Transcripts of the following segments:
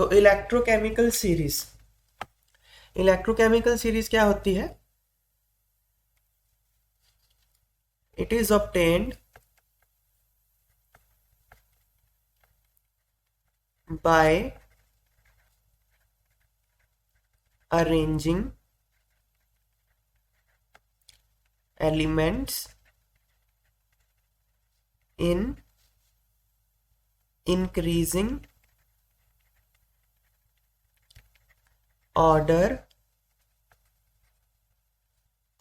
तो electrochemical series क्या होती है? It is obtained by arranging elements in increasing order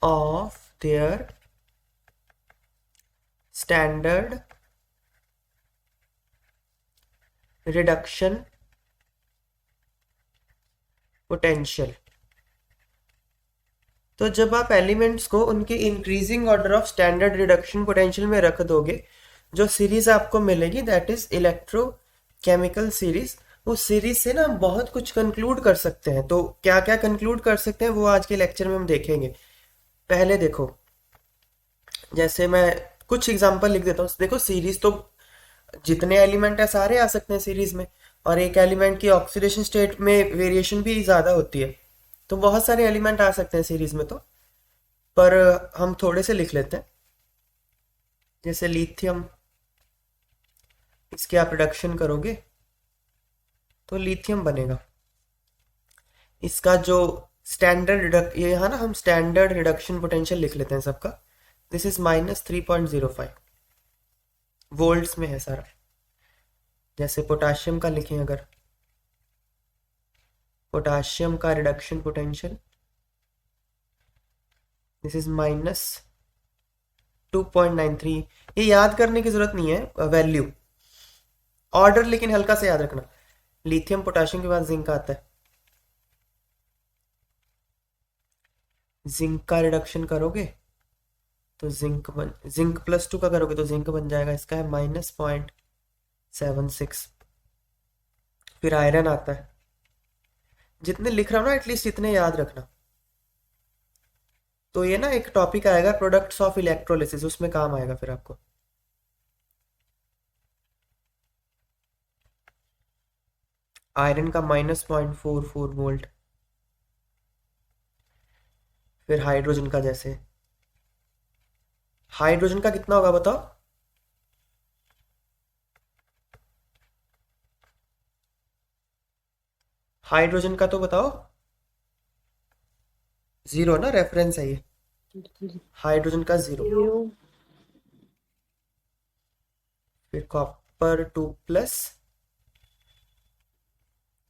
of their standard reduction potential। तो जब आप एलिमेंट्स को उनके increasing order of standard reduction potential में रख दोगे, जो सीरीज आपको मिलेगी दैट इज इलेक्ट्रोकेमिकल सीरीज। उस सीरीज से ना हम बहुत कुछ कंक्लूड कर सकते हैं। तो क्या क्या कंक्लूड कर सकते हैं वो आज के लेक्चर में हम देखेंगे। पहले देखो, जैसे मैं कुछ एग्जांपल लिख देता हूँ। देखो, सीरीज तो जितने एलिमेंट है सारे आ सकते हैं सीरीज में, और एक एलिमेंट की ऑक्सीडेशन स्टेट में वेरिएशन भी ज़्यादा होती है, तो बहुत सारे एलिमेंट आ सकते हैं सीरीज में। तो पर हम थोड़े से लिख लेते हैं। जैसे लिथियम, इसके आप रिडक्शन करोगे तो लिथियम बनेगा। इसका जो स्टैंडर्ड ये है ना, हम स्टैंडर्ड रिडक्शन पोटेंशियल लिख लेते हैं सबका। दिस इज -3.05 वोल्ट्स में है सारा। जैसे पोटाशियम का लिखें, अगर पोटाशियम का रिडक्शन पोटेंशियल दिस इज -2.93। ये याद करने की जरूरत नहीं है वैल्यू, ऑर्डर लेकिन हल्का से याद रखना। लिथियम पोटाशियम के बाद जिंक आता है। जिंक का रिडक्शन करोगे तो जिंक +2 का करोगे तो जिंक बन जाएगा। इसका है -0.76। फिर आयरन आता है। जितने लिख रहा हूँ ना एटलीस्ट इतने याद रखना। तो ये ना एक टॉपिक आएगा प्रोडक्ट्स ऑफ इलेक्ट्रोलिसिस, उसमें काम आएगा फिर आपको। आयरन का -0.44 वोल्ट। फिर हाइड्रोजन का, जैसे हाइड्रोजन का कितना होगा बताओ? हाइड्रोजन का तो बताओ। 0 ना, रेफरेंस है ये। हाइड्रोजन का 0। फिर कॉपर 2+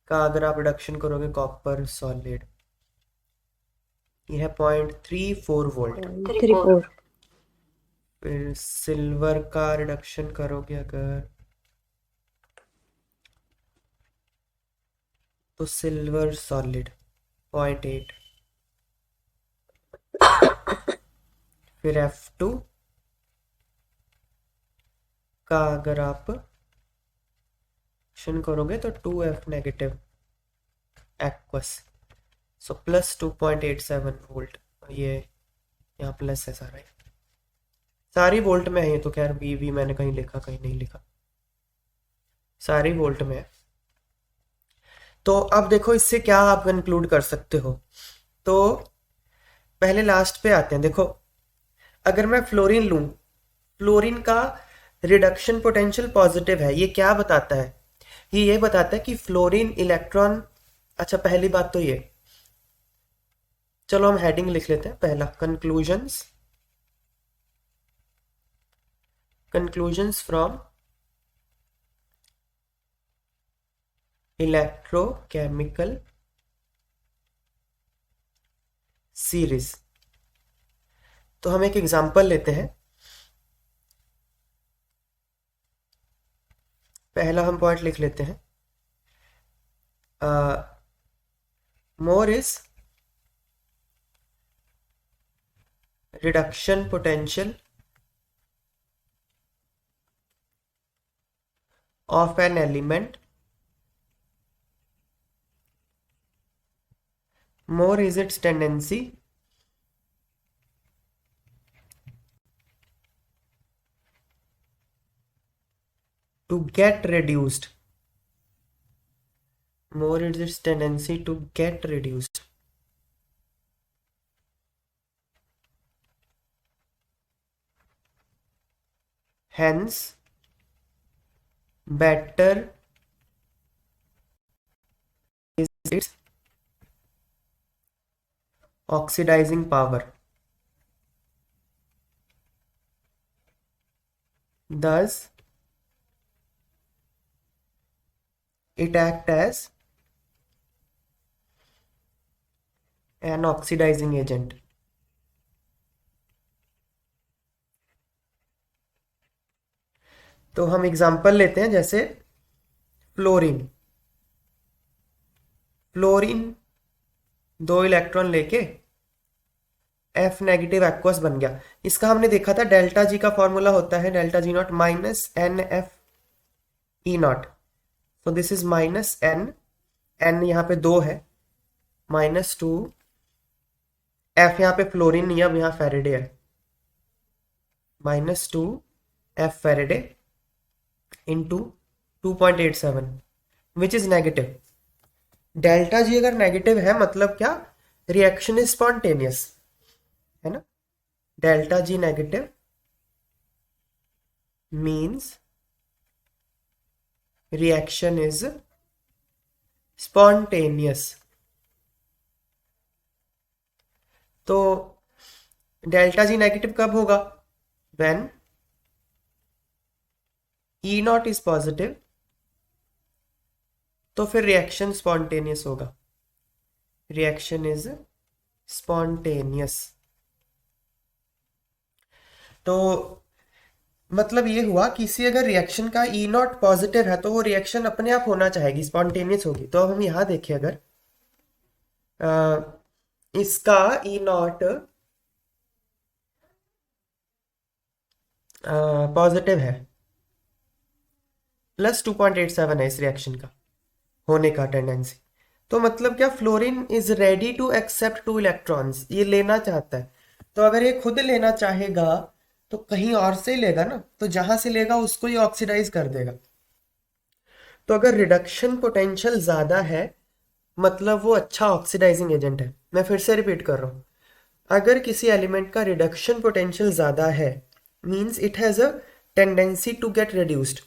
का अगर आप रिडक्शन करोगे, कॉपर सॉलिड, ये है 0.34 वोल्ट। 34। फिर सिल्वर का रिडक्शन करोगे अगर, तो सिल्वर सॉलिड 0.8। फिर F2 का अगर आप रिडक्शन करोगे तो 2F नेगेटिव एक्वस, सो +2.87 वोल्ट। ये यहाँ प्लस है सारा, सारी वोल्ट में है ये तो। खैर वी मैंने कहीं लिखा कहीं नहीं लिखा, सारी वोल्ट में है। तो अब देखो इससे क्या आप कंक्लूड कर सकते हो। तो पहले लास्ट पे आते हैं। देखो, अगर मैं फ्लोरीन लूं, फ्लोरीन का रिडक्शन पोटेंशियल पॉजिटिव है। ये क्या बताता है? ये बताता है कि फ्लोरीन इलेक्ट्रॉन, अच्छा पहली बात तो ये, चलो हम हेडिंग लिख लेते हैं। पहला, कंक्लूजन्स फ्रॉम इलेक्ट्रोकेमिकल सीरीज। तो हम एक एग्जांपल लेते हैं। पहला हम पॉइंट लिख लेते हैं, more is reduction potential of an element, more is its tendency to get reduced more is its tendency to get reduced. Hence, better is its oxidizing power. Thus, it acts as an oxidizing agent. तो हम example लेते हैं, जैसे fluorine. Fluorine 2 electron लेके F negative aqueous बन गया। इसका हमने देखा था डेल्टा जी का फॉर्मूला होता है delta G not minus NF E0। So this is minus N यहाँ पे 2 है, -2 F, यहाँ पे फ्लोरीन नहीं है, अब यहाँ फेरेडे है, -2 F Faraday into 2.87 which is negative. Delta G अगर नेगेटिव है मतलब क्या, रिएक्शन इज स्पॉन्टेनियस, है ना। Delta G negative means reaction is spontaneous. तो डेल्टा जी नेगेटिव कब होगा, व्हेन E0 इज पॉजिटिव, तो फिर रिएक्शन स्पॉन्टेनियस होगा, रिएक्शन इज स्पॉन्टेनियस। तो मतलब ये हुआ किसी अगर रिएक्शन का E0 पॉजिटिव है तो वो रिएक्शन अपने आप होना चाहेगी, स्पॉन्टेनियस होगी। तो अब हम यहां देखें, अगर इसका E0 पॉजिटिव है, +2.87 है इस रिएक्शन का होने का टेंडेंसी, तो मतलब क्या, fluorine is ready to accept 2 electrons, ये लेना चाहता है। तो अगर ये खुद लेना चाहेगा तो कहीं और से ही लेगा ना, तो जहां से लेगा उसको ये ऑक्सीडाइज कर देगा। तो अगर रिडक्शन पोटेंशियल ज्यादा है मतलब वो अच्छा ऑक्सीडाइजिंग एजेंट है। मैं फिर से रिपीट कर रहा हूं, अगर किसी एलिमेंट का रिडक्शन पोटेंशियल ज्यादा है means it has a tendency to get reduced.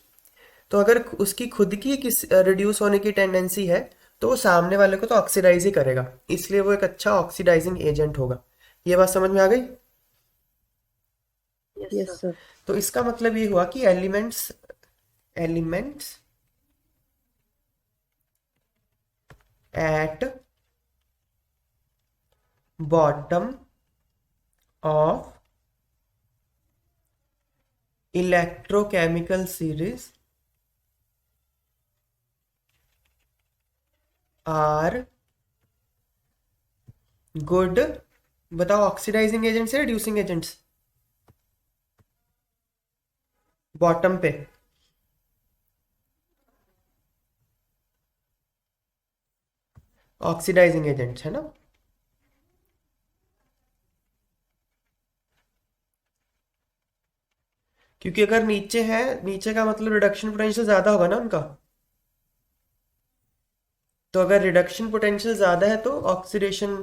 तो अगर उसकी खुद की किस रिड्यूस होने की टेंडेंसी है तो वो सामने वाले को तो ऑक्सीडाइज ही करेगा, इसलिए वो एक अच्छा ऑक्सीडाइजिंग एजेंट होगा। ये बात समझ में आ गई। Yes sir. तो इसका मतलब ये हुआ कि elements elements at bottom of electrochemical series are good. बताओ, ऑक्सीडाइजिंग एजेंट्स या रिड्यूसिंग एजेंट्स बॉटम पे? ऑक्सीडाइजिंग एजेंट्स है ना। क्योंकि अगर नीचे है, नीचे का मतलब रिडक्शन पोटेंशियल ज्यादा होगा ना उनका। तो अगर रिडक्शन पोटेंशियल ज्यादा है तो ऑक्सीडेशन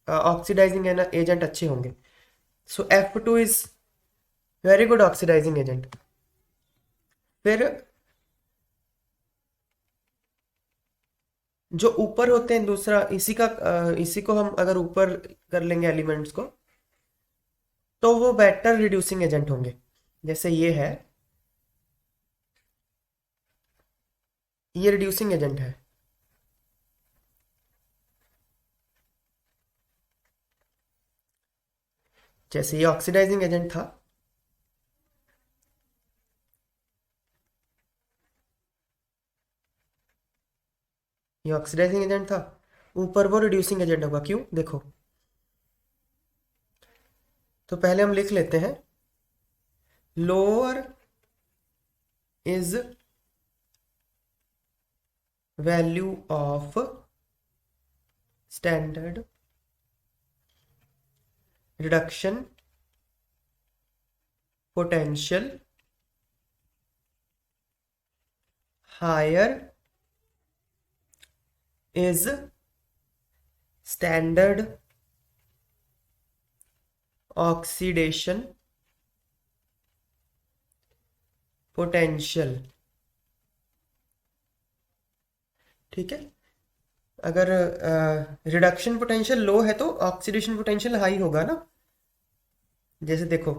ऑक्सीडाइजिंग एजेंट अच्छे होंगे। So F2 is very good oxidising agent. फिर जो ऊपर होते हैं, दूसरा इसी का इसी को हम अगर ऊपर कर लेंगे एलिमेंट्स को, तो वो बेटर रिड्यूसिंग एजेंट होंगे। जैसे ये है, ये रिड्यूसिंग एजेंट है, जैसे ये ऑक्सीडाइजिंग एजेंट था, ये ऑक्सीडाइजिंग एजेंट था, ऊपर वो रिड्यूसिंग एजेंट होगा। क्यों, देखो। तो पहले हम लिख लेते हैं, lower is value of standard reduction potential, higher is standard oxidation potential. ठीक है, अगर रिडक्शन पोटेंशियल लो है तो ऑक्सीडेशन पोटेंशियल हाई होगा ना। जैसे देखो,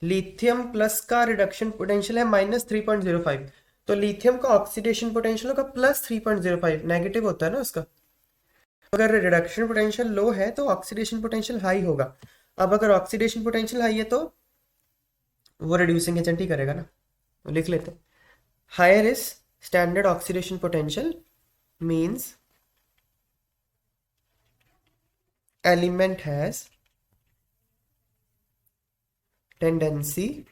लिथियम प्लस का रिडक्शन पोटेंशियल है -3.05, तो लिथियम का ऑक्सीडेशन पोटेंशियल होगा +3.05, नेगेटिव होता है ना उसका। अगर रिडक्शन पोटेंशियल लो है तो ऑक्सीडेशन पोटेंशियल हाई होगा। अब अगर ऑक्सीडेशन पोटेंशियल हाई है तो वो रिड्यूसिंग एजेंट ही करेगा ना, तो लिख लेते हैं। Higher is standard oxidation potential means element has tendency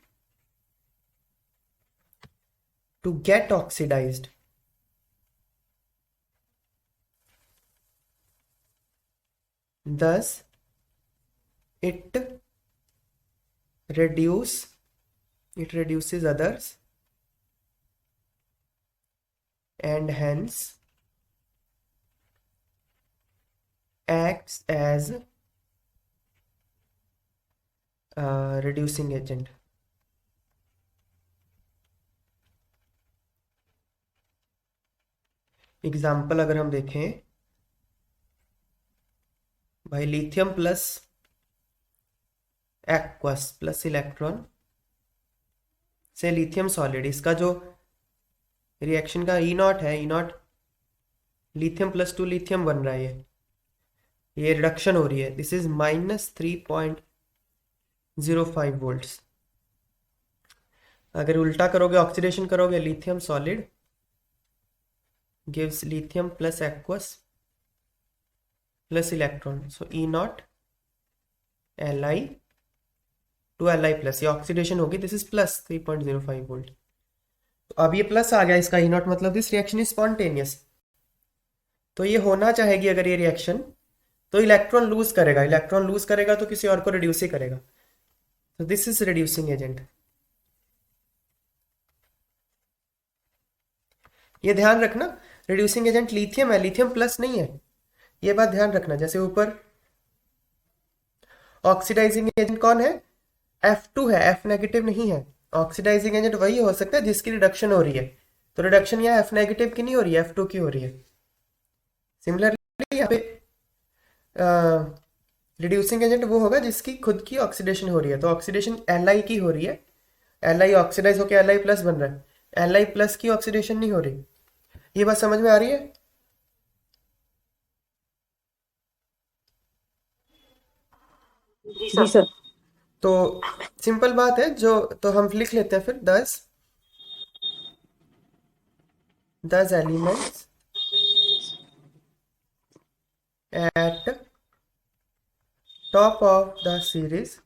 to get oxidized. Thus, it reduces others and hence acts as reducing agent. Example अगर हम देखें, भाई lithium plus aqueous plus electron से लिथियम सॉलिड, इसका जो रिएक्शन का ई not है, E not lithium +2 lithium बन रहा है, ये रिडक्शन हो रही है, दिस इज -3.05 वोल्ट्स। अगर उल्टा करोगे, ऑक्सीडेशन करोगे, lithium solid gives lithium plus aqueous plus electron, so E naught Li to Li plus, ये ऑक्सीडेशन होगी, दिस इज +3.05 वोल्ट। तो अब ये प्लस आ गया, इसका E naught मतलब दिस रिएक्शन इज स्पॉन्टेनियस। तो ये होना चाहेगी अगर ये रिएक्शन, तो इलेक्ट्रॉन लूज करेगा, इलेक्ट्रॉन लूज करेगा तो किसी और को रिड्यूस ही करेगा, तो दिस इज रिड्यूसिंग एजेंट। ये ध्यान रखना, रिड्यूसिंग एजेंट लिथियम है, लिथियम प्लस नहीं है, ये बात ध्यान रखना। जैसे ऊपर ऑक्सीडाइजिंग एजेंट कौन है, F2 है, F नेगेटिव नहीं है। ऑक्सीडाइजिंग एजेंट वही हो सकता है जिसकी रिडक्शन हो रही है, तो रिडक्शन यहाँ F नेगेटिव की नहीं हो रही है, F2 की हो रही है। सिमिलरली यहाँ पे रिड्यूसिंग एजेंट वो होगा जिसकी खुद की ऑक्सीडेशन हो रही है, तो ऑक्सीडेशन Li की हो रही है, Li ऑक्सीडाइज होकर Li प्लस बन रहा है, Li प्लस की ऑक्सीडेशन नहीं हो रही। ये बात समझ में आ रही है? जी सर। तो सिंपल बात है, जो तो हम लिख लेते हैं फिर 10 elements at top of the series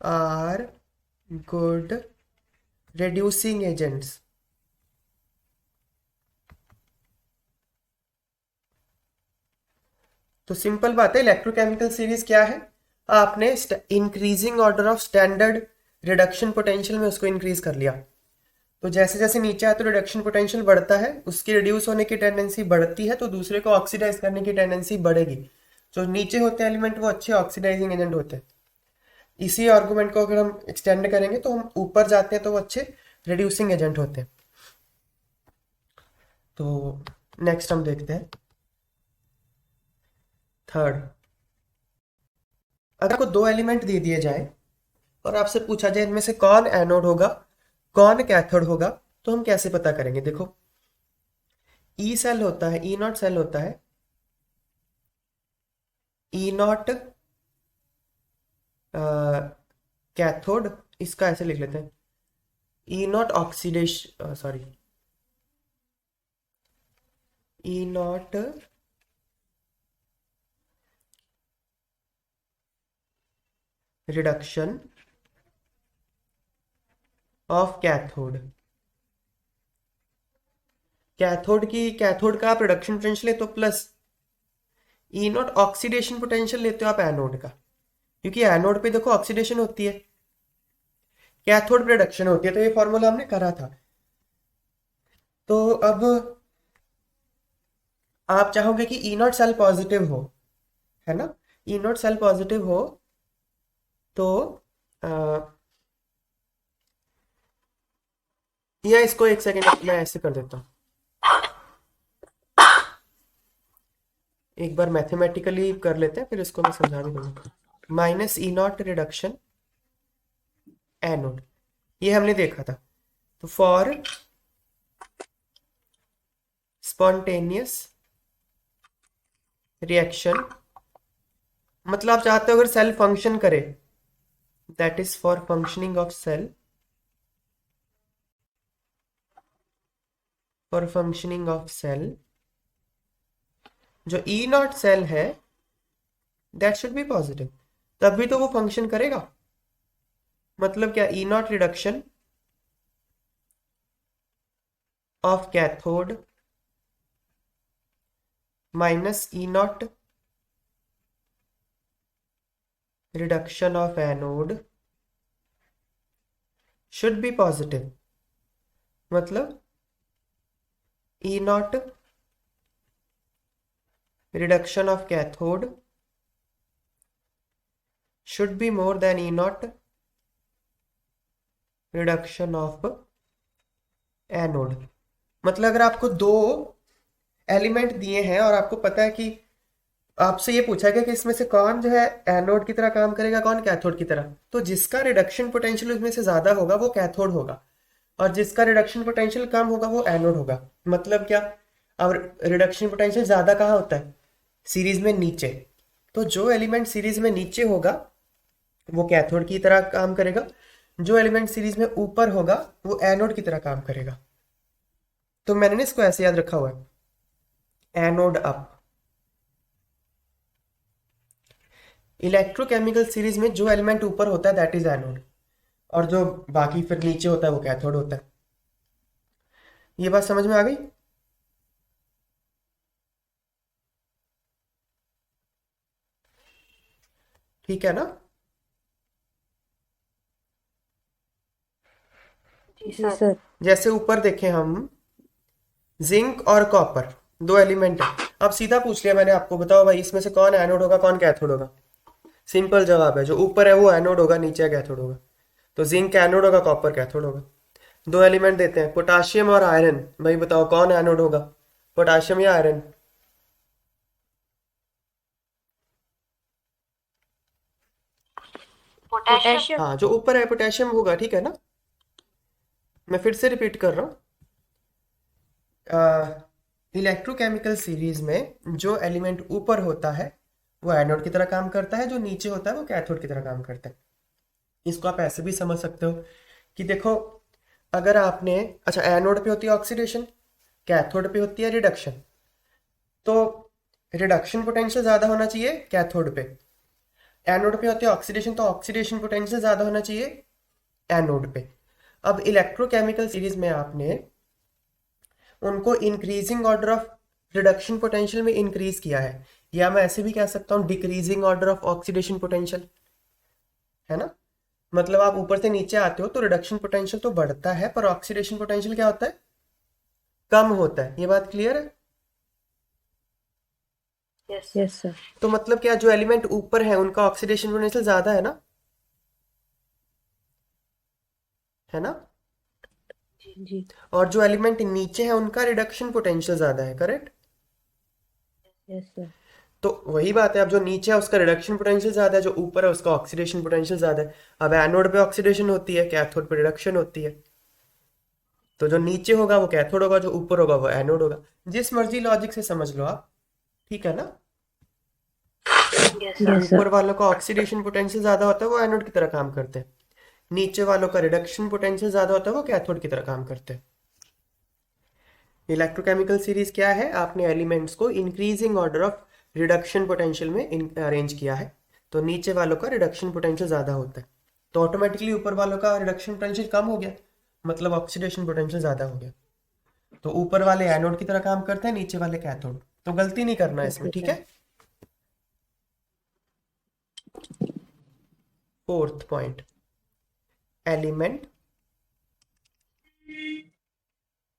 are good reducing agents। तो सिंपल बात है, इलेक्ट्रोकेमिकल सीरीज क्या है, आपने increasing order of standard reduction potential में उसको इंक्रीज कर लिया, तो जैसे जैसे नीचे आए तो रिडक्शन पोटेंशियल बढ़ता है, उसकी रिड्यूस होने की टेंडेंसी बढ़ती है, तो दूसरे को ऑक्सीडाइज करने की टेंडेंसी बढ़ेगी। जो नीचे होते हैं एलिमेंट वो अच्छे ऑक्सीडाइजिंग एजेंट होते हैं। इसी आर्गुमेंट को अगर हम एक्सटेंड करेंगे तो हम ऊपर जाते हैं तो वो अच्छे रिड्यूसिंग एजेंट होते हैं। तो नेक्स्ट हम देखते हैं थर्ड। अगर आपको 2 एलिमेंट दे दिए जाए और आपसे पूछा जाए इनमें से कौन एनोड होगा कौन कैथोड होगा, तो हम कैसे पता करेंगे? देखो, ई सेल होता है, ई नॉट सेल होता है, ई नॉट कैथोड, इसका ऐसे लिख लेते हैं, E naught oxidation, sorry, E naught reduction of cathode. Cathode का आप रिडक्शन पोटेंशियल लेते हो plus, E naught oxidation potential लेते हो आप एनोड का, क्योंकि एनोड पे देखो ऑक्सीडेशन होती है, कैथोड पे रिडक्शन होती है, तो ये फॉर्मूला हमने करा था। तो अब आप चाहोगे कि ई नॉट सेल पॉजिटिव हो, है ना? ई नॉट सेल पॉजिटिव हो तो अ, या इसको एक सेकेंड मैं ऐसे कर देता हूँ, एक बार मैथमेटिकली कर लेते हैं फिर इसको मैं समझा भी दूंगा। Minus E naught reduction anode, ये हमने देखा था। तो फॉर स्पॉन्टेनियस रिएक्शन, मतलब आप चाहते हो अगर सेल फंक्शन करे, that is for functioning of cell, for functioning of cell, जो ई नॉट सेल है दैट शुड बी पॉजिटिव, तभी तो वो फंक्शन करेगा। मतलब क्या, E naught reduction of cathode minus E naught reduction of anode should be positive. मतलब E naught reduction of cathode should be more than E naught reduction of anode. मतलब अगर आपको दो एलिमेंट दिए हैं और आपको पता है कि आपसे ये पूछा गया कि इसमें से कौन जो है एनोड की तरह काम करेगा, कौन कैथोड की तरह, तो जिसका रिडक्शन पोटेंशियल उसमें से ज्यादा होगा वो कैथोड होगा और जिसका रिडक्शन पोटेंशियल कम होगा वो एनोड होगा। मतलब क्या, अब रिडक्शन पोटेंशियल ज्यादा कहाँ होता है? सीरीज में नीचे। तो जो एलिमेंट सीरीज में नीचे होगा वो कैथोड की तरह काम करेगा, जो एलिमेंट सीरीज में ऊपर होगा वो एनोड की तरह काम करेगा। तो मैंने इसको ऐसे याद रखा हुआ है, एनोड अप। इलेक्ट्रोकेमिकल सीरीज में जो एलिमेंट ऊपर होता है दैट इज एनोड और जो बाकी फिर नीचे होता है वो कैथोड होता है। ये बात समझ में आ गई? ठीक है ना? जी सर। जैसे ऊपर देखें हम, जिंक और कॉपर दो एलिमेंट है। अब सीधा पूछ लिया मैंने आपको, बताओ भाई इसमें से कौन एनोड होगा कौन कैथोड होगा? सिंपल जवाब है, जो ऊपर है वो एनोड होगा, नीचे कैथोड होगा। तो जिंक एनोड होगा, कॉपर कैथोड होगा। दो एलिमेंट देते हैं, पोटाशियम और आयरन, भाई बताओ कौन एनोड होगा, पोटाशियम या आयरन? पोटेशियम। हाँ, जो ऊपर है पोटेशियम होगा, ठीक है ना? मैं फिर से रिपीट कर रहा हूँ, इलेक्ट्रोकेमिकल सीरीज में जो एलिमेंट ऊपर होता है वो एनोड की तरह काम करता है, जो नीचे होता है वो कैथोड की तरह काम करता है। इसको आप ऐसे भी समझ सकते हो कि देखो, अगर आपने, अच्छा एनोड पे होती है ऑक्सीडेशन, कैथोड पे होती है रिडक्शन, तो रिडक्शन पोटेंशियल ज्यादा होना चाहिए कैथोड पे, एनोड पे होती है ऑक्सीडेशन तो ऑक्सीडेशन पोटेंशियल ज्यादा होना चाहिए एनोड पे। अब इलेक्ट्रोकेमिकल सीरीज में आपने उनको increasing order of reduction potential में इंक्रीज किया है, या मैं ऐसे भी कह सकता हूँ decreasing order of oxidation potential, है ना? मतलब आप ऊपर से नीचे आते हो तो रिडक्शन पोटेंशियल तो बढ़ता है पर ऑक्सीडेशन पोटेंशियल क्या होता है, कम होता है। ये बात क्लियर है? Yes sir. तो मतलब क्या, जो एलिमेंट ऊपर है उनका ऑक्सीडेशन पोटेंशियल ज्यादा है ना, है ना? जी। और जो एलिमेंट नीचे है उनका रिडक्शन पोटेंशियल ज्यादा है, करेक्ट? Yes sir. तो वही बात है, अब जो नीचे है उसका रिडक्शन पोटेंशियल ज्यादा है, जो ऊपर है उसका ऑक्सीडेशन पोटेंशियल ज्यादा है। अब एनोड पे ऑक्सीडेशन होती है, कैथोड पे रिडक्शन होती है, तो जो नीचे होगा वो कैथोड होगा, जो ऊपर होगा वो एनोड होगा। जिस मर्जी लॉजिक से समझ लो आप, ठीक है ना? जो यस ऊपर सर। वालों का ऑक्सीडेशन पोटेंशियल ज्यादा होता है वो एनोड की तरह काम करते हैं, नीचे वालों का रिडक्शन पोटेंशियल ज्यादा होता है वो कैथोड की तरह काम करते हैं। इलेक्ट्रोकेमिकल सीरीज क्या है, आपने एलिमेंट्स को increasing order of reduction potential में अरेंज किया है, तो नीचे वालों का रिडक्शन पोटेंशियल ज्यादा होता है, तो ऑटोमेटिकली ऊपर वालों का रिडक्शन पोटेंशियल कम हो गया, मतलब ऑक्सीडेशन पोटेंशियल ज्यादा हो गया। तो ऊपर वाले एनोड की तरह काम करते हैं, नीचे वाले कैथोड। तो गलती नहीं करना है इसमें, ओके ठीक सर। है? Fourth point, element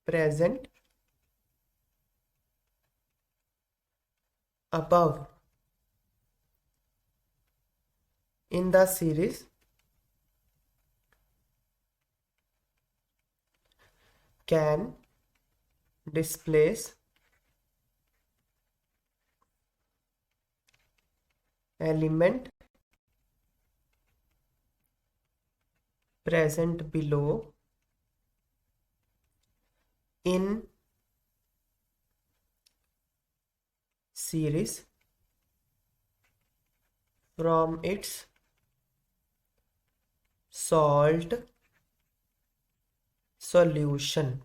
present above in the series can displace element present below in series from its salt solution.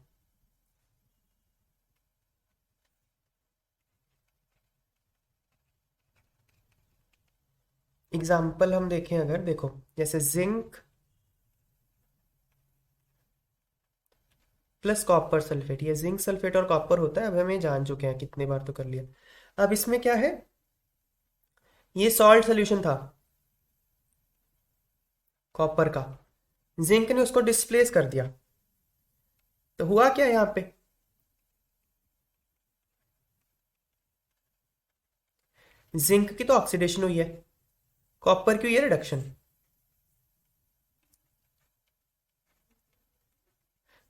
Example हम देखें अगर, देखो जैसे जिंक प्लस कॉपर सल्फेट, ये जिंक सल्फेट और कॉपर होता है, अब हम ये जान चुके हैं कितने बार तो कर लिया। अब इसमें क्या है, ये सॉल्ट सोल्यूशन था कॉपर का, जिंक ने उसको डिस्प्लेस कर दिया, तो हुआ क्या यहाँ पे, जिंक की तो ऑक्सीडेशन हुई है, कॉपर की हुई है रिडक्शन।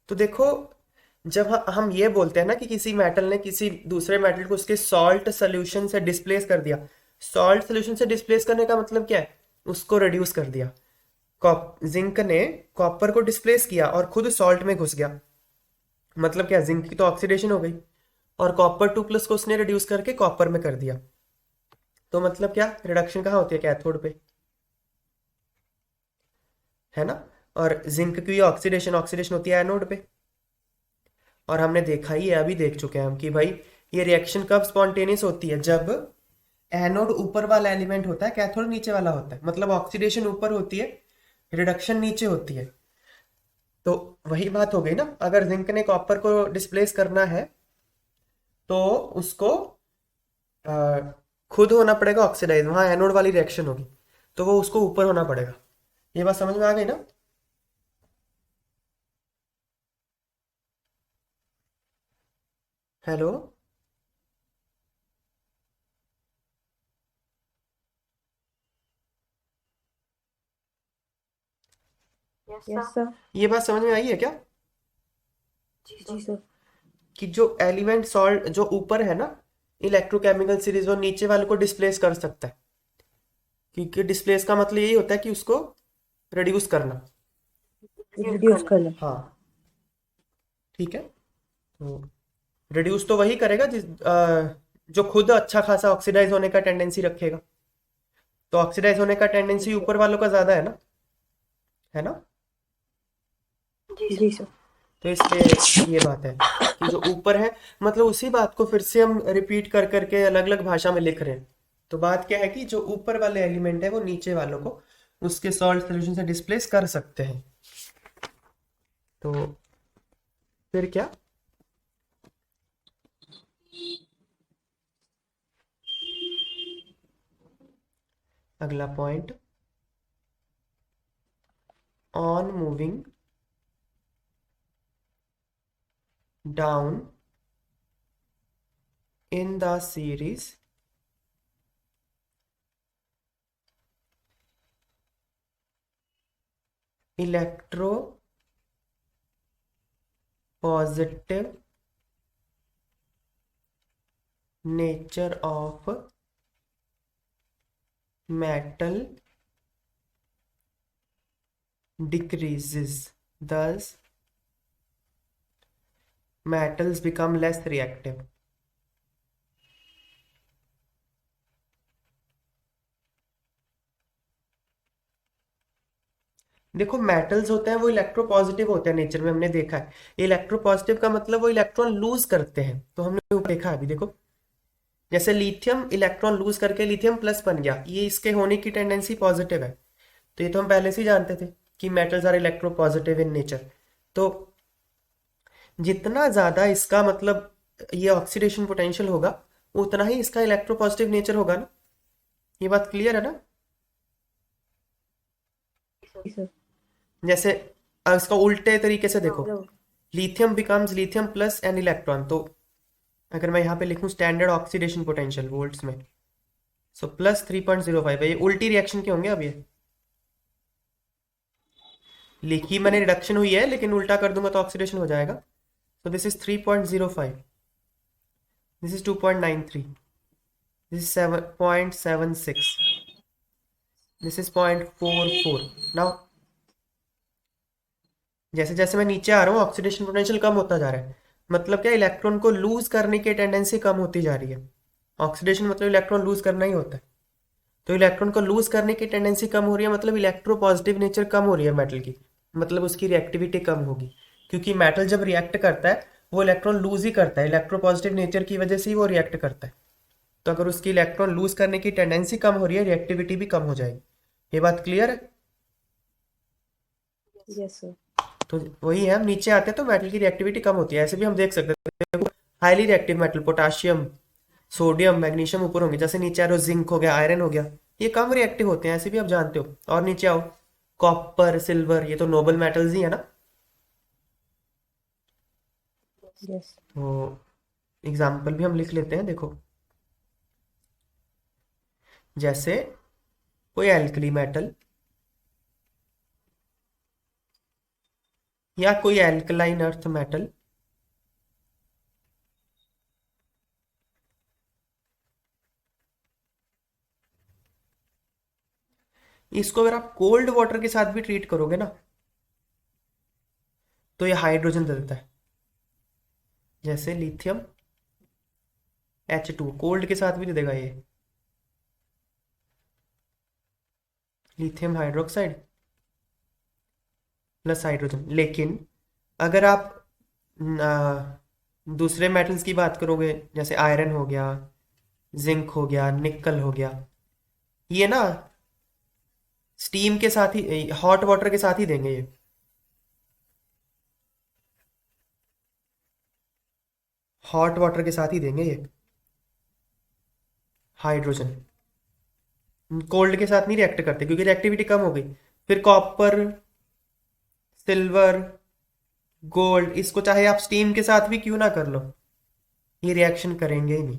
तो देखो, जब हम ये बोलते हैं ना कि किसी मेटल ने किसी दूसरे मेटल को उसके सॉल्ट सोल्यूशन से डिस्प्लेस कर दिया, सॉल्ट सोल्यूशन से डिस्प्लेस करने का मतलब क्या है, उसको रिड्यूस कर दिया। जिंक ने कॉपर को डिस्प्लेस किया और खुद सॉल्ट में घुस गया, मतलब क्या, जिंक की तो ऑक्सीडेशन हो गई और कॉपर 2+ को उसने रिड्यूस करके कॉपर में कर दिया। तो मतलब क्या, रिडक्शन कहाँ होती है, कैथोड पे, है ना। और जिंक की ऑक्सीडेशन ऑक्सीडेशन होती है एनोड पे। और हमने देखा ही है, अभी देख चुके हैं हम कि भाई ये रिएक्शन कब स्पॉन्टेनियस होती है, जब एनोड ऊपर वाला एलिमेंट होता है, कैथोड नीचे वाला होता है, मतलब ऑक्सीडेशन ऊपर होती है, रिडक्शन नीचे होती है। तो वही बात हो गई ना, अगर जिंक ने कॉपर को डिस्प्लेस करना है तो उसको अ, खुद होना पड़ेगा ऑक्सीडाइज, वहां एनोड वाली रिएक्शन होगी, तो वो उसको ऊपर होना पड़ेगा। ये बात समझ में आ गई ना। हेलो। Yes, sir. ये बात समझ में आई है क्या, जी सर। कि जो एलिमेंट सॉल्ट जो ऊपर है ना इलेक्ट्रोकेमिकल सीरीज, वो नीचे वाले को डिस्प्लेस कर सकता है, क्योंकि डिस्प्लेस का मतलब यही होता है कि उसको रिड्यूस करना। रिड्यूस करना। हाँ, ठीक है। तो रिड्यूस तो वही करेगा जो खुद अच्छा खासा ऑक्सीडाइज होने का टेंडेंसी रखेगा, तो ऑक्सीडाइज होने का टेंडेंसी ऊपर वालों का ज्यादा है ना, है ना। जी सर। तो इसलिए ये बात है कि जो ऊपर है, मतलब उसी बात को फिर से हम रिपीट कर करके अलग अलग भाषा में लिख रहे हैं। तो बात क्या है कि जो ऊपर वाले एलिमेंट है वो नीचे वालों को उसके सॉल्ट सोल्यूशन से डिस्प्लेस कर सकते हैं। तो फिर क्या, अगला point, on moving down in the series electropositive nature of metal decreases, thus metals become less reactive। देखो मेटल्स होते हैं वो इलेक्ट्रोपॉजिटिव होते हैं नेचर में, हमने देखा है। इलेक्ट्रोपॉजिटिव का मतलब वो इलेक्ट्रॉन लूज करते हैं, तो हमने ऊपर देखा है अभी, देखो जैसे लिथियम इलेक्ट्रॉन लूज करके लिथियम प्लस बन गया, ये इसके होने की टेंडेंसी पॉजिटिव है। तो ये तो हम पहले से ही जानते थे कि metals are electropositive in nature. तो जितना ज्यादा इसका मतलब ये ऑक्सीडेशन पोटेंशियल होगा, उतना ही इसका इलेक्ट्रोपॉजिटिव नेचर होगा ना। ये बात क्लियर है ना। जी सर। जैसे इसका उल्टे तरीके से देखो, hello. Lithium becomes lithium plus an electron, तो अगर मैं यहाँ पे लिखूँ स्टैंडर्ड ऑक्सीडेशन पोटेंशियल वोल्ट्स में, सो प्लस 3.05 है। ये उल्टी रिएक्शन के होंगे अब ये, लिखी मैंने रिडक्शन हुई है लेकिन उल्टा कर दूंगा तो ऑक्सीडेशन हो जाएगा। So this is 3.05, this is 2.93, this is 7.76, this is 0.44। Now जैसे जैसे मैं नीचे आ रहा हूँ ऑक्सीडेशन पोटेंशियल कम होता जा रहा है, मतलब क्या, इलेक्ट्रॉन को लूज करने की टेंडेंसी कम होती जा रही है। ऑक्सीडेशन मतलब इलेक्ट्रॉन लूज करना ही होता है, तो इलेक्ट्रॉन को लूज करने की टेंडेंसी कम हो रही है, मतलब इलेक्ट्रो पॉजिटिव नेचर कम हो रही है मेटल की, मतलब उसकी रिएक्टिविटी कम होगी। क्योंकि मेटल जब रिएक्ट करता है वो इलेक्ट्रॉन लूज ही करता है, इलेक्ट्रो पॉजिटिव नेचर की वजह से ही वो रिएक्ट करता है। तो अगर उसकी इलेक्ट्रॉन लूज करने की टेंडेंसी कम हो रही है, रिएक्टिविटी भी कम हो जाएगी। ये बात क्लियर है? Yes sir. तो वही है, हम नीचे आते हैं तो मेटल की रिएक्टिविटी कम होती है। ऐसे भी हम देख सकते हैं highly reactive metal potassium, sodium, magnesium ऊपर होंगे, जैसे नीचे आ रहे हो जिंक हो गया, आयरन हो गया, ये कम रिएक्टिव होते हैं, ऐसे भी आप जानते हो। और नीचे आओ कॉपर, सिल्वर, ये तो नोबल मेटल्स ही है ना। यस। तो एग्जाम्पल भी हम लिख लेते हैं, देखो जैसे कोई एल्कली मेटल या कोई एल्कलाइन अर्थ मेटल, इसको अगर आप कोल्ड वाटर के साथ भी ट्रीट करोगे ना तो ये हाइड्रोजन दे देता है। जैसे लिथियम H2 कोल्ड के साथ भी दे देगा ये, लिथियम हाइड्रोक्साइड प्लस हाइड्रोजन। लेकिन अगर आप दूसरे मेटल्स की बात करोगे, जैसे आयरन हो गया, जिंक हो गया, निकल हो गया, ये ना स्टीम के साथ ही, हॉट वाटर के साथ ही देंगे ये, हॉट वाटर के साथ ही देंगे ये हाइड्रोजन, कोल्ड के साथ नहीं रिएक्ट करते क्योंकि रिएक्टिविटी कम हो गई। फिर कॉपर, सिल्वर, गोल्ड, इसको चाहे आप स्टीम के साथ भी क्यों ना कर लो, ये रिएक्शन करेंगे ही नहीं।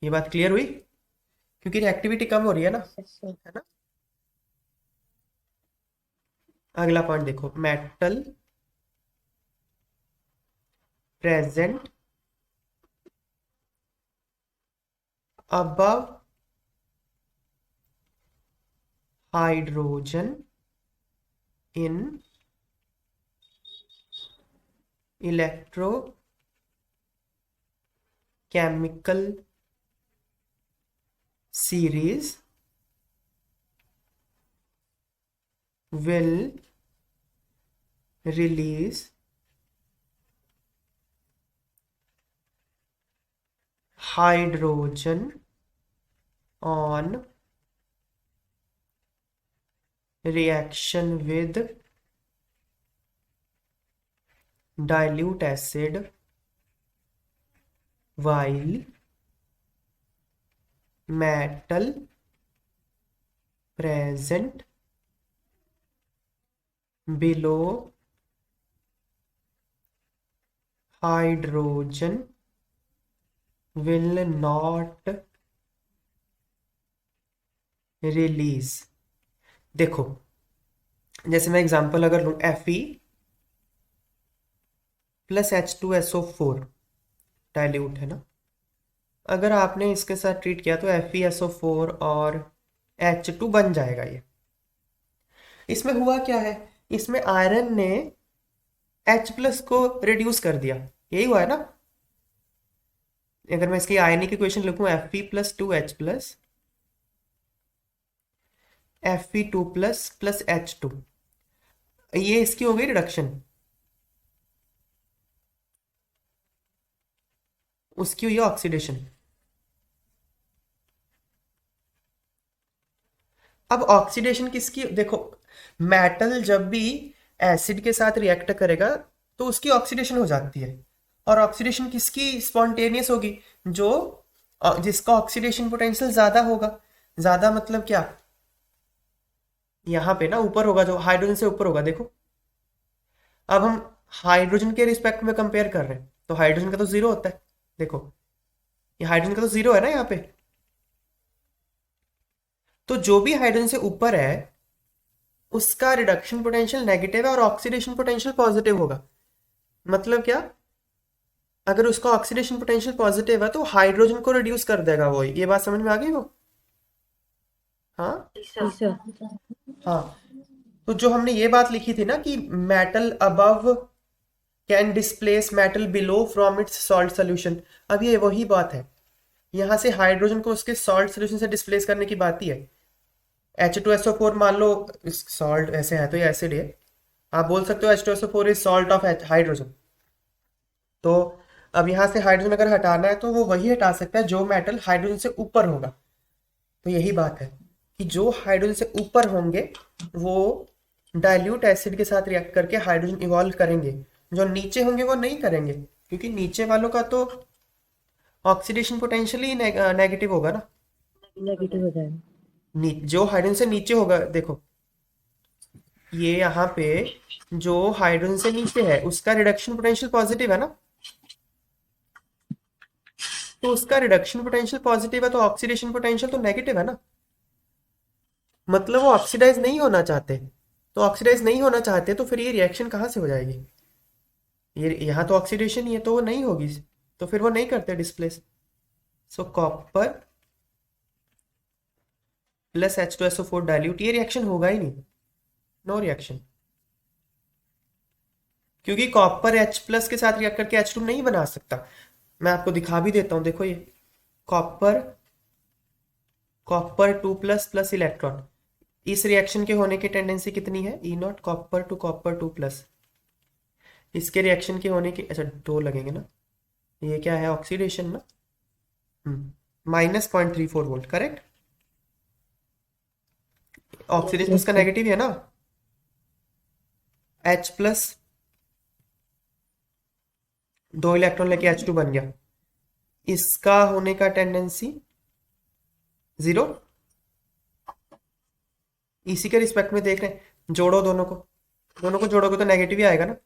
ये बात क्लियर हुई? क्योंकि रिएक्टिविटी कम हो रही है ना, यस सर। है ना। अगला पॉइंट देखो, metal present above hydrogen in electrochemical series will release hydrogen on reaction with dilute acid while metal present below hydrogen will not release। देखो जैसे मैं एग्जांपल अगर लूं, Fe प्लस H2SO4 डाइल्यूट है ना, अगर आपने इसके साथ ट्रीट किया तो FeSO4 और H2 बन जाएगा ये। इसमें हुआ क्या है, इसमें आयरन ने H प्लस को रिड्यूस कर दिया, यही हुआ है ना। अगर मैं इसकी आयनिक इक्वेशन लिखूं, Fe plus 2H plus Fe2 plus plus H2, ये इसकी हो गई रिडक्शन, उसकी हुई ऑक्सीडेशन। अब ऑक्सीडेशन किसकी, देखो मेटल जब भी एसिड के साथ रिएक्ट करेगा तो उसकी ऑक्सीडेशन हो जाती है, और ऑक्सीडेशन किसकी स्पॉन्टेनियस होगी, जो जिसका ऑक्सीडेशन पोटेंशियल ज्यादा होगा। ज्यादा मतलब क्या, यहाँ पे ना ऊपर होगा, जो हाइड्रोजन से ऊपर होगा। देखो अब हम हाइड्रोजन के रिस्पेक्ट में कंपेयर कर रहे हैं तो हाइड्रोजन का तो जीरो होता है। देखो, ये हाइड्रोजन का तो जीरो है ना यहाँ पे। तो जो भी हाइड्रोजन से ऊपर है उसका रिडक्शन पोटेंशियल नेगेटिव है और ऑक्सीडेशन पोटेंशियल पॉजिटिव होगा। मतलब क्या, अगर उसका ऑक्सीडेशन पोटेंशियल पॉजिटिव है तो हाइड्रोजन को रिड्यूस कर देगा वो। ये बात समझ में आ गई वो? हाँ। जी सर। हाँ, तो जो हमने ये बात लिखी थी ना कि metal above can displace metal below from its salt solution, अब ये वही बात है। यहाँ से हाइड्रोजन को उसके सॉल्ट सोल्यूशन से डिस्प्लेस करने की बात ही है। H2SO4 मान लो सॉल्ट ऐसे है तो ये एसिड है, आप बोल सकते हो H2SO4 is salt of hydrogen. तो अब यहाँ से हाइड्रोजन अगर हटाना है तो वो वही हटा सकता है जो मेटल हाइड्रोजन से ऊपर होगा। तो यही बात है कि जो हाइड्रोजन से ऊपर होंगे वो डाइल्यूट एसिड के साथ रिएक्ट करके हाइड्रोजन इवॉल्व करेंगे। जो नीचे होंगे वो नहीं करेंगे, क्योंकि नीचे वालों का तो ऑक्सीडेशन पोटेंशियल ही नेगेटिव होगा ना। नेगेटिव हो जाएगा। जो हाइड्रोजन से नीचे होगा, देखो ये यहाँ पे जो हाइड्रोजन से नीचे है उसका रिडक्शन पोटेंशियल पॉजिटिव है ना। तो उसका रिडक्शन पोटेंशियल पॉजिटिव है तो ऑक्सीडेशन पोटेंशियल तो नेगेटिव है ना। मतलब वो ऑक्सीडाइज नहीं होना चाहते। तो ऑक्सीडाइज नहीं होना चाहते तो फिर ये रिएक्शन कहाँ से हो जाएगी? ये यहाँ तो ऑक्सीडेशन ही है तो वो नहीं होगी। तो फिर वो नहीं करते डिस्प्लेस। सो कॉपर प्लस H2SO4 डाइल्यूट, ये रिएक्शन होगा ही नहीं। नो रिएक्शन, क्योंकि कॉपर H प्लस के साथ रिएक्ट करके H2 नहीं बना सकता। मैं आपको दिखा भी देता हूँ, देखो ये copper copper 2 plus plus electron, इस रिएक्शन के होने की टेंडेंसी कितनी है? E naught copper to copper 2 plus. इसके रिएक्शन के होने की, अच्छा दो लगेंगे ना, ये क्या है ऑक्सीडेशन ना। -0.34 वोल्ट करेक्ट। ऑक्सीडेशन यस इसका सर। नेगेटिव है ना। H प्लस 2 इलेक्ट्रॉन लेके H2 बन गया, इसका होने का टेंडेंसी जीरो। इसी के रिस्पेक्ट में देख रहे हैं, जोड़ो दोनों को जोड़ोगे तो नेगेटिव ही आएगा ना।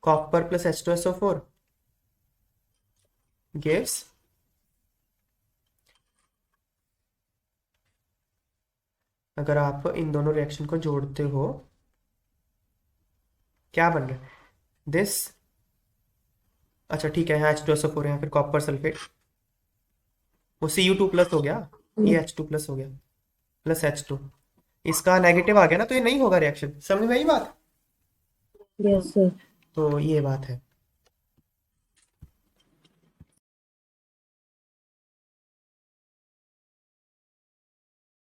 कॉपर प्लस H2SO4 गिव्स, अगर आप इन दोनों रिएक्शन को जोड़ते हो क्या बन रहा है दिस। अच्छा ठीक है, यहाँ H2SO4 है, फिर कॉपर सल्फेट, वो Cu2 प्लस हो गया, ये H2 प्लस हो गया प्लस H2, इसका नेगेटिव आ गया ना, तो ये नहीं होगा रिएक्शन। समझ में आई बात? Yes sir. तो ये बात है।